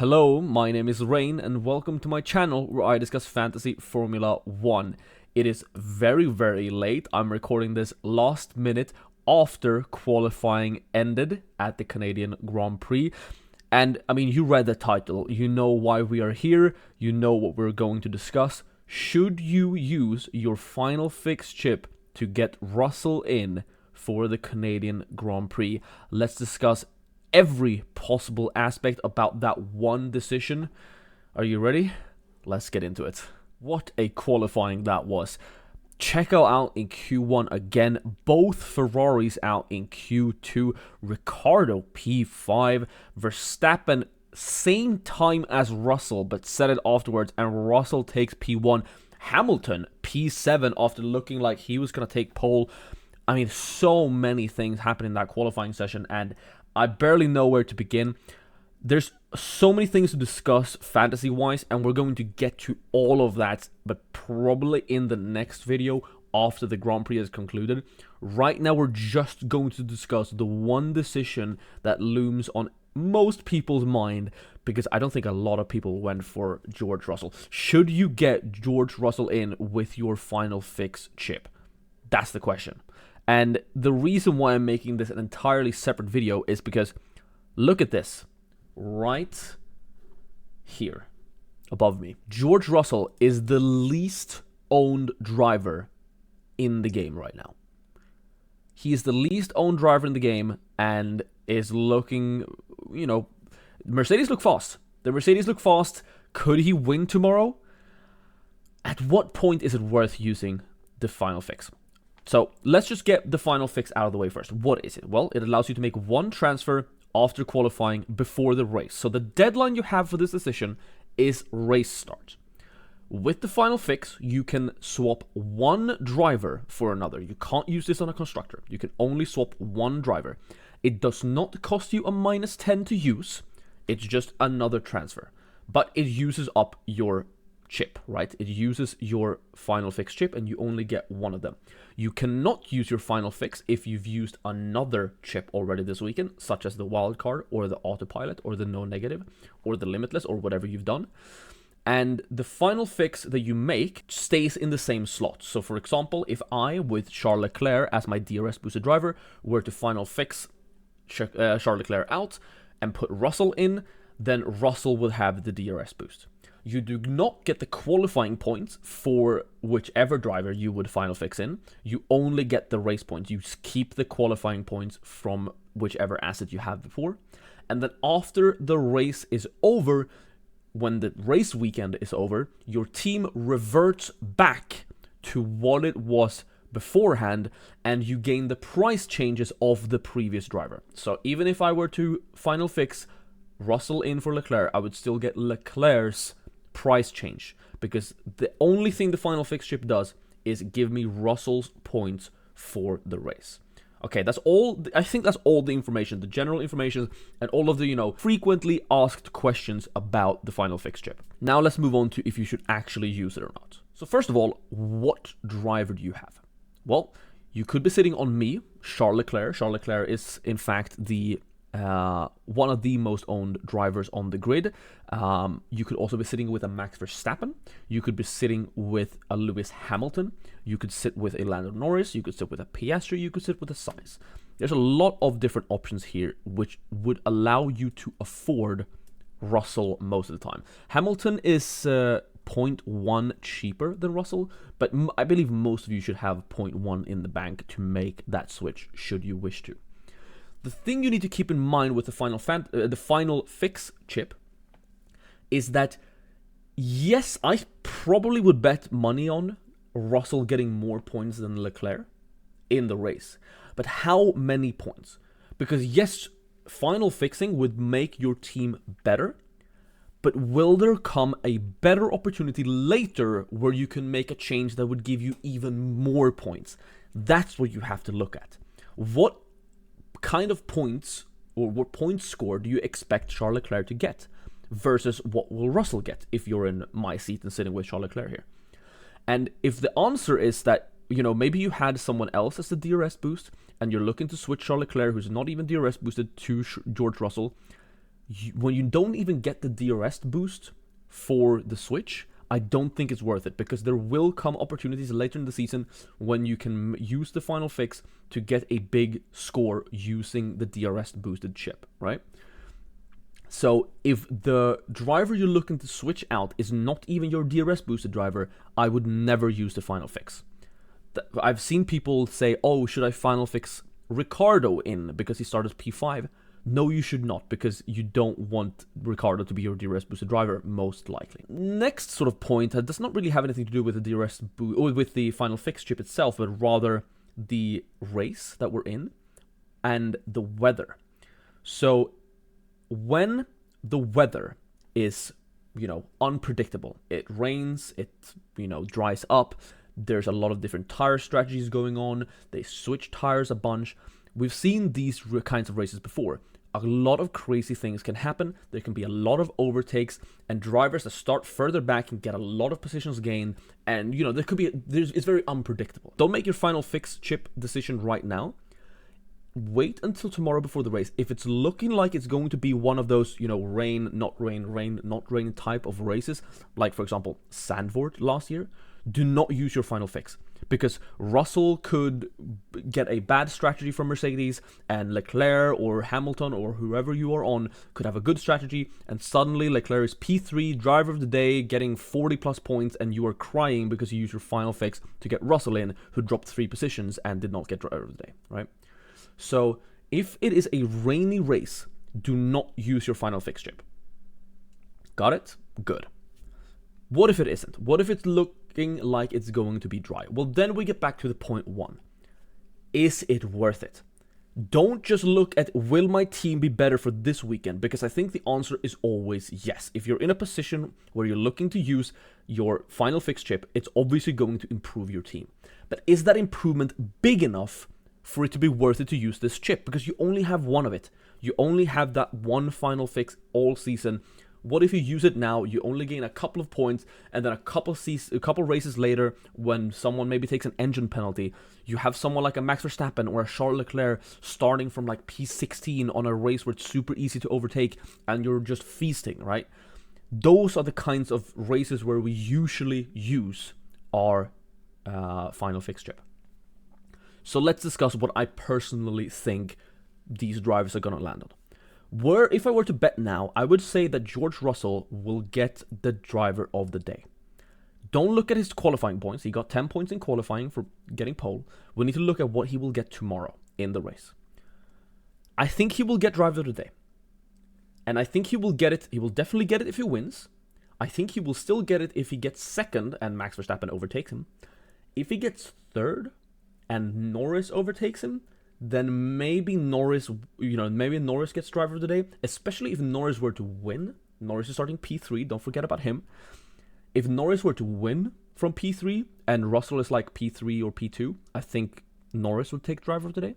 Hello, my name is Rain, and welcome to my channel where I discuss fantasy Formula 1. It is very, very late. I'm recording this last minute after qualifying ended at the Canadian Grand Prix. And, I mean, you read the title. You know why we are here. You know what we're going to discuss. Should you use your final fix chip to get Russell in for the Canadian Grand Prix? Let's discuss every possible aspect about that one decision. Are you ready? Let's get into it. What a qualifying that was. Checo out in Q1 again, both Ferraris out in Q2, Ricciardo P5, Verstappen same time as Russell but said it afterwards, and Russell takes P1, Hamilton P7 after looking like he was going to take pole. I mean, so many things happened in that qualifying session, and I barely know where to begin. There's so many things to discuss fantasy-wise, and we're going to get to all of that, but probably in the next video after the Grand Prix is concluded. Right now, we're just going to discuss the one decision that looms on most people's mind, because I don't think a lot of people went for George Russell. Should you get George Russell in with your final fix chip? That's the question. And the reason why I'm making this an entirely separate video is because look at this right here above me. George Russell is the least owned driver in the game right now. He is the least owned driver in the game and is looking, you know, Mercedes look fast. The Mercedes look fast. Could he win tomorrow? At what point is it worth using the final fix? So let's just get the final fix out of the way first. What is it? Well, it allows you to make one transfer after qualifying before the race. So the deadline you have for this decision is race start. With the final fix, you can swap one driver for another. You can't use this on a constructor. You can only swap one driver. It does not cost you a -10 to use. It's just another transfer. But it uses up your chip, right? It uses your final fix chip and you only get one of them. You cannot use your final fix if you've used another chip already this weekend, such as the wildcard or the autopilot or the no negative or the limitless or whatever you've done. And the final fix that you make stays in the same slot. So for example, if I, with Charles Leclerc as my DRS boosted driver, were to final fix Charles Leclerc out and put Russell in, then Russell will have the DRS boost. You do not get the qualifying points for whichever driver you would final fix in. You only get the race points. You keep the qualifying points from whichever asset you have before. And then after the race is over, when the race weekend is over, your team reverts back to what it was beforehand, and you gain the price changes of the previous driver. So even if I were to final fix Russell in for Leclerc, I would still get Leclerc's price change, because the only thing the final fix chip does is give me Russell's points for the race. Okay, that's all. I think that's all the information, the general information, and all of the, frequently asked questions about the final fix chip. Now let's move on to if you should actually use it or not. So first of all, what driver do you have? Well, you could be sitting on me, Charles Leclerc. Charles Leclerc is, in fact, the one of the most owned drivers on the grid. You could also be sitting with a Max Verstappen. You could be sitting with a Lewis Hamilton. You could sit with a Lando Norris. You could sit with a Piastri. You could sit with a Sainz. There's a lot of different options here, which would allow you to afford Russell most of the time. Hamilton is 0.1 cheaper than Russell, but I believe most of you should have 0.1 in the bank to make that switch, should you wish to. The thing you need to keep in mind with the final fix chip is that, yes, I probably would bet money on Russell getting more points than Leclerc in the race. But how many points? Because yes, final fixing would make your team better, but will there come a better opportunity later where you can make a change that would give you even more points? That's what you have to look at. What kind of points or what point score do you expect Charles Leclerc to get versus what will Russell get if you're in my seat and sitting with Charles Leclerc here? And if the answer is that, maybe you had someone else as the DRS boost and you're looking to switch Charles Leclerc, who's not even DRS boosted, to George Russell, when you don't even get the DRS boost for the Switch, I don't think it's worth it, because there will come opportunities later in the season when you can use the final fix to get a big score using the DRS boosted chip, right? So if the driver you're looking to switch out is not even your DRS boosted driver, I would never use the final fix. I've seen people say, oh, should I final fix Ricardo in because he started P5? No, you should not, because you don't want Ricardo to be your DRS boosted driver, most likely. Next sort of point does not really have anything to do with the DRS or with the final fix chip itself, but rather the race that we're in and the weather. So when the weather is, unpredictable, it rains, it, dries up, there's a lot of different tire strategies going on, they switch tires a bunch. We've seen these kinds of races before. A lot of crazy things can happen. There can be a lot of overtakes, and drivers that start further back can get a lot of positions gained. And it's very unpredictable. Don't make your final fix chip decision right now. Wait until tomorrow before the race. If it's looking like it's going to be one of those, rain, not rain, rain, not rain type of races, like for example Zandvoort last year, do not use your final fix, because Russell could get a bad strategy from Mercedes, and Leclerc or Hamilton or whoever you are on could have a good strategy, and suddenly Leclerc is P3, driver of the day, getting 40 plus points, and you are crying because you used your final fix to get Russell in, who dropped 3 positions and did not get driver of the day, right? So if it is a rainy race, do not use your final fix chip. Got it? Good. What if it isn't? What if it's looking like it's going to be dry? Well, then we get back to the point 1. Is it worth it? Don't just look at, will my team be better for this weekend? Because I think the answer is always yes. If you're in a position where you're looking to use your final fix chip, it's obviously going to improve your team. But is that improvement big enough for it to be worth it to use this chip? Because you only have one of it. You only have that one final fix all season. What if you use it now, you only gain a couple of points, and then a couple races later, when someone maybe takes an engine penalty, you have someone like a Max Verstappen or a Charles Leclerc starting from like P16 on a race where it's super easy to overtake, and you're just feasting, right? Those are the kinds of races where we usually use our final fix chip. So let's discuss what I personally think these drivers are going to land on. If I were to bet now, I would say that George Russell will get the driver of the day. Don't look at his qualifying points. He got 10 points in qualifying for getting pole. We need to look at what he will get tomorrow in the race. I think he will get driver of the day. And I think he will get it. He will definitely get it if he wins. I think he will still get it if he gets second and Max Verstappen overtakes him. If he gets third and Norris overtakes him, then maybe Norris gets driver of the day, especially if Norris were to win. Norris is starting P3, don't forget about him. If Norris were to win from P3 and Russell is like P3 or P2, I think Norris would take driver of the day.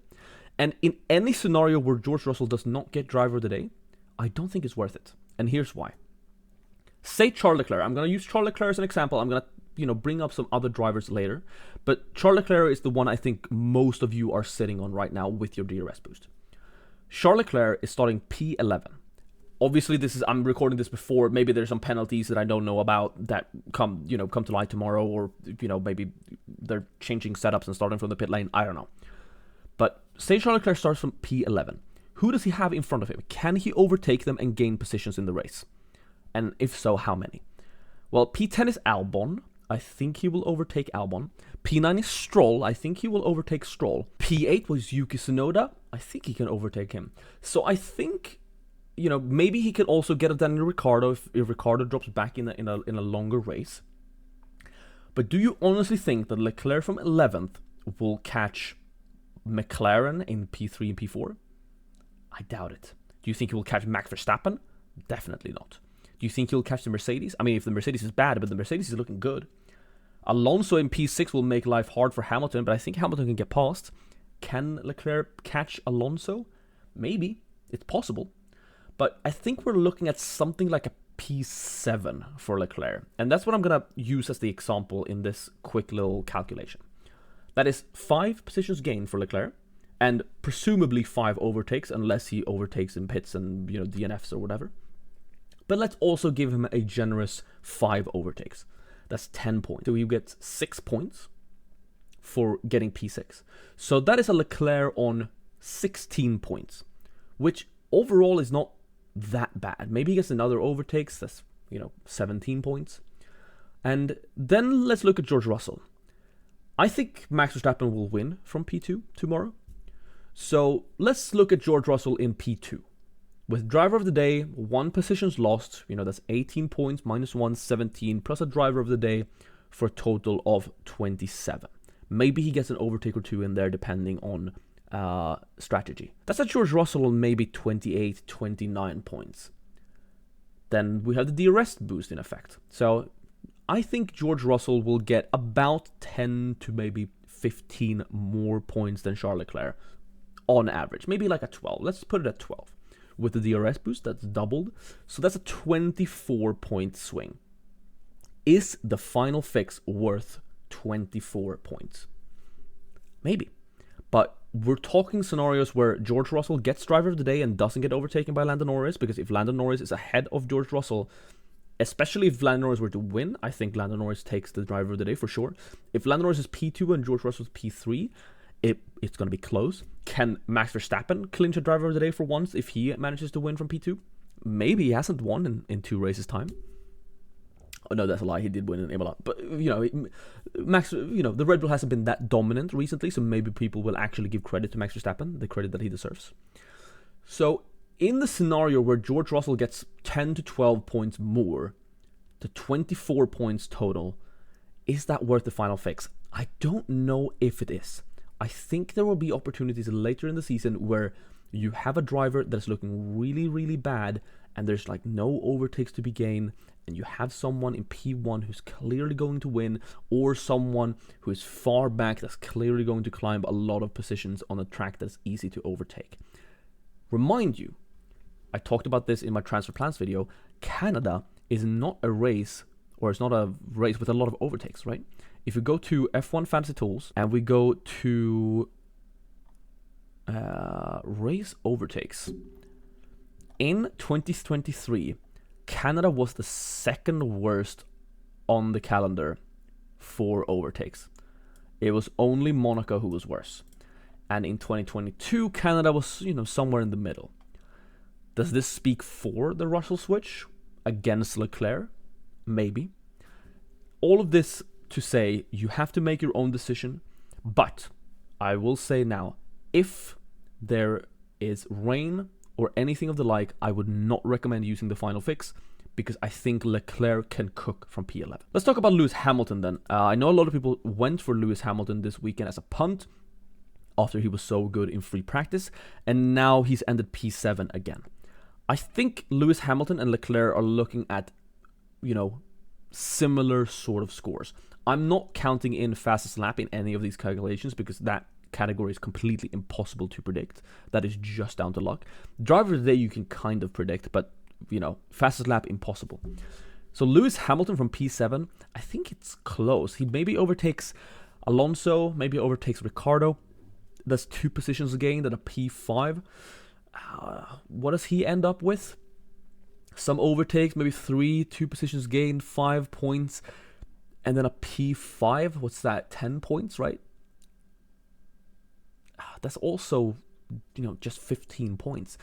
And in any scenario where George Russell does not get driver of the day, I don't think it's worth it. And here's why. Say Charles Leclerc. I'm going to use Charles Leclerc as an example. I'm going to bring up some other drivers later. But Charles Leclerc is the one I think most of you are sitting on right now with your DRS boost. Charles Leclerc is starting P11. Obviously, I'm recording this before. Maybe there's some penalties that I don't know about that come to light tomorrow, or maybe they're changing setups and starting from the pit lane. I don't know. But say Charles Leclerc starts from P11. Who does he have in front of him? Can he overtake them and gain positions in the race? And if so, how many? Well, P10 is Albon. I think he will overtake Albon. P9 is Stroll. I think he will overtake Stroll. P8 was Yuki Tsunoda. I think he can overtake him. So I think, maybe he could also get a Daniel Ricciardo if Ricciardo drops back in a longer race. But do you honestly think that Leclerc from 11th will catch McLaren in P3 and P4? I doubt it. Do you think he will catch Max Verstappen? Definitely not. Do you think he'll catch the Mercedes? I mean, if the Mercedes is bad, but the Mercedes is looking good. Alonso in P6 will make life hard for Hamilton, but I think Hamilton can get past. Can Leclerc catch Alonso? Maybe. It's possible. But I think we're looking at something like a P7 for Leclerc. And that's what I'm going to use as the example in this quick little calculation. That is 5 positions gained for Leclerc and presumably 5 overtakes unless he overtakes in pits and, you know, DNFs or whatever. But let's also give him a generous 5 overtakes. That's 10 points. So you get 6 points for getting P6. So that is a Leclerc on 16 points, which overall is not that bad. Maybe he gets another overtakes, that's, you know, 17 points. And then let's look at George Russell. I think Max Verstappen will win from P2 tomorrow. So let's look at George Russell in P2. With driver of the day, 1 positions lost, you know, that's 18 points, minus 1, 17, plus a driver of the day for a total of 27. Maybe he gets an overtake or 2 in there depending on strategy. That's a George Russell on maybe 28, 29 points. Then we have the DRS boost in effect. So I think George Russell will get about 10 to maybe 15 more points than Charles Leclerc on average. Maybe like a 12. Let's put it at 12. With the DRS boost, that's doubled. So that's a 24-point swing. Is the final fix worth 24 points? Maybe. But we're talking scenarios where George Russell gets driver of the day and doesn't get overtaken by Lando Norris, because if Lando Norris is ahead of George Russell, especially if Lando Norris were to win, I think Lando Norris takes the driver of the day for sure. If Lando Norris is P2 and George Russell is P3, it's going to be close. Can Max Verstappen clinch a driver of the day for once if he manages to win from P2? Maybe he hasn't won in 2 races' time. Oh no, that's a lie. He did win in Imola. But, you know, Max, you know, the Red Bull hasn't been that dominant recently, so maybe people will actually give credit to Max Verstappen, the credit that he deserves. So, in the scenario where George Russell gets 10 to 12 points more, to 24 points total, is that worth the final fix? I don't know if it is. I think there will be opportunities later in the season where you have a driver that's looking really, really bad, and there's like no overtakes to be gained, and you have someone in P1 who's clearly going to win, or someone who is far back that's clearly going to climb a lot of positions on a track that's easy to overtake. Remind you, I talked about this in my transfer plans video, Canada is not a race, or it's not a race with a lot of overtakes, right? If you go to F1 Fantasy Tools and we go to race overtakes, in 2023, Canada was the second worst on the calendar for overtakes. It was only Monaco who was worse. And in 2022, Canada was, you know, somewhere in the middle. Does this speak for the Russell switch against Leclerc? Maybe. All of this to say you have to make your own decision, but I will say now, if there is rain or anything of the like, I would not recommend using the final fix, because I think Leclerc can cook from P11. Let's talk about Lewis Hamilton then. I know a lot of people went for Lewis Hamilton this weekend as a punt after he was so good in free practice, and now he's ended P7 again. I think Lewis Hamilton and Leclerc are looking at, you know, similar sort of scores. I'm not counting in fastest lap in any of these calculations, because that category is completely impossible to predict. That is just down to luck. Driver of the day you can kind of predict, but, you know, fastest lap impossible. So Lewis Hamilton from P7, I think it's close. He maybe overtakes Alonso, maybe overtakes Ricciardo. That's 2 positions gained at a P5. What does he end up with? Some overtakes, maybe 3, 2 positions gained, 5 points, and then a P5. What's that? 10 points, right? That's also, you know, just 15 points.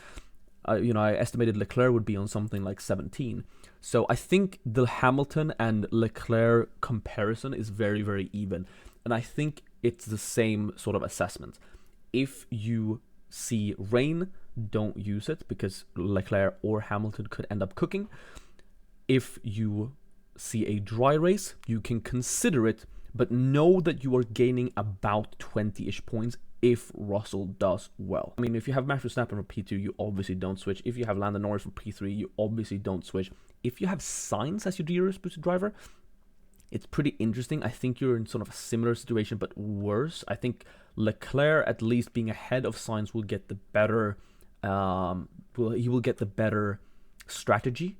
You know, I estimated Leclerc would be on something like 17. So I think the Hamilton and Leclerc comparison is very, very even. And I think it's the same sort of assessment. If you see rain, don't use it, because Leclerc or Hamilton could end up cooking. If you see a dry race, you can consider it, but know that you are gaining about 20-ish points if Russell does well. I mean, if you have Max Verstappen from P2, you obviously don't switch. If you have Lando Norris from P3, you obviously don't switch. If you have Sainz as your DRS boosted driver, it's pretty interesting. I think you're in sort of a similar situation, but worse. I think Leclerc, at least being ahead of Sainz, will get the better. He will get the better strategy.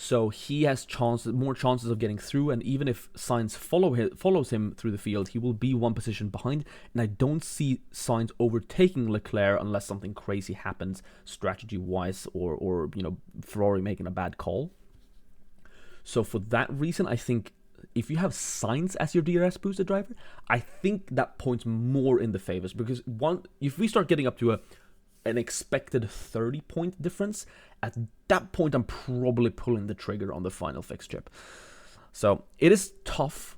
So he has more chances of getting through, and even if Sainz follows him through the field, he will be one position behind, and I don't see Sainz overtaking Leclerc unless something crazy happens strategy-wise, or Ferrari making a bad call. So for that reason, I think if you have Sainz as your DRS boosted driver, I think that points more in the favors, because if we start getting up to an expected 30-point difference, at that point I'm probably pulling the trigger on the final fix chip. So it is tough,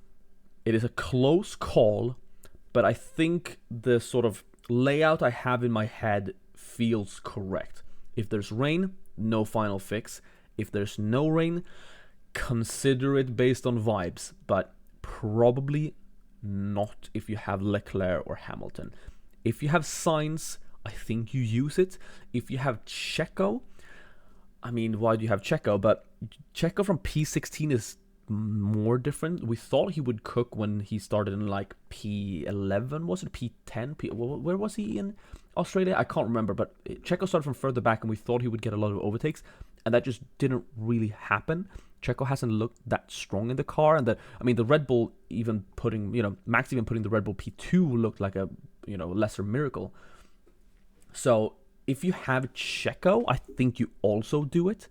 it is a close call, but I think the sort of layout I have in my head feels correct. If there's rain, no final fix. If there's no rain, consider it based on vibes, but probably not if you have Leclerc or Hamilton. If you have Sainz, I think you use it. If you have Checo, I mean, why do you have Checo? But Checo from P16 is more different. We thought he would cook when he started in like P11, was it P10? Where was he in Australia? I can't remember, but Checo started from further back, and we thought he would get a lot of overtakes, and that just didn't really happen. Checo hasn't looked that strong in the car, and the Red Bull even Max even putting the Red Bull P2 looked like a lesser miracle. So if you have Checo, I think you also do it.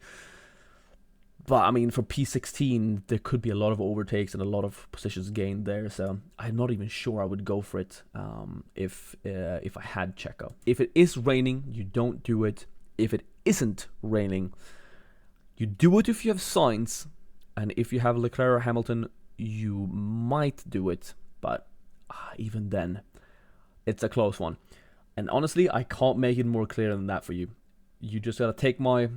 But I mean, for P16, there could be a lot of overtakes and a lot of positions gained there. So I'm not even sure I would go for it if I had Checo. If it is raining, you don't do it. If it isn't raining, you do it if you have Sainz. And if you have Leclerc or Hamilton, you might do it. But even then, it's a close one. And honestly, I can't make it more clear than that for you. You just gotta take my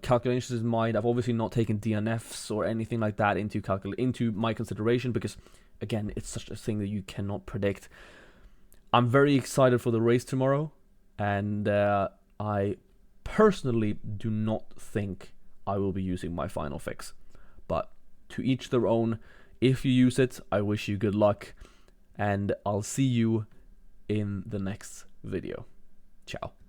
calculations in mind. I've obviously not taken DNFs or anything like that into my consideration, because again, it's such a thing that you cannot predict. I'm very excited for the race tomorrow, and I personally do not think I will be using my final fix. But to each their own. If you use it, I wish you good luck, and I'll see you in the next video. Ciao.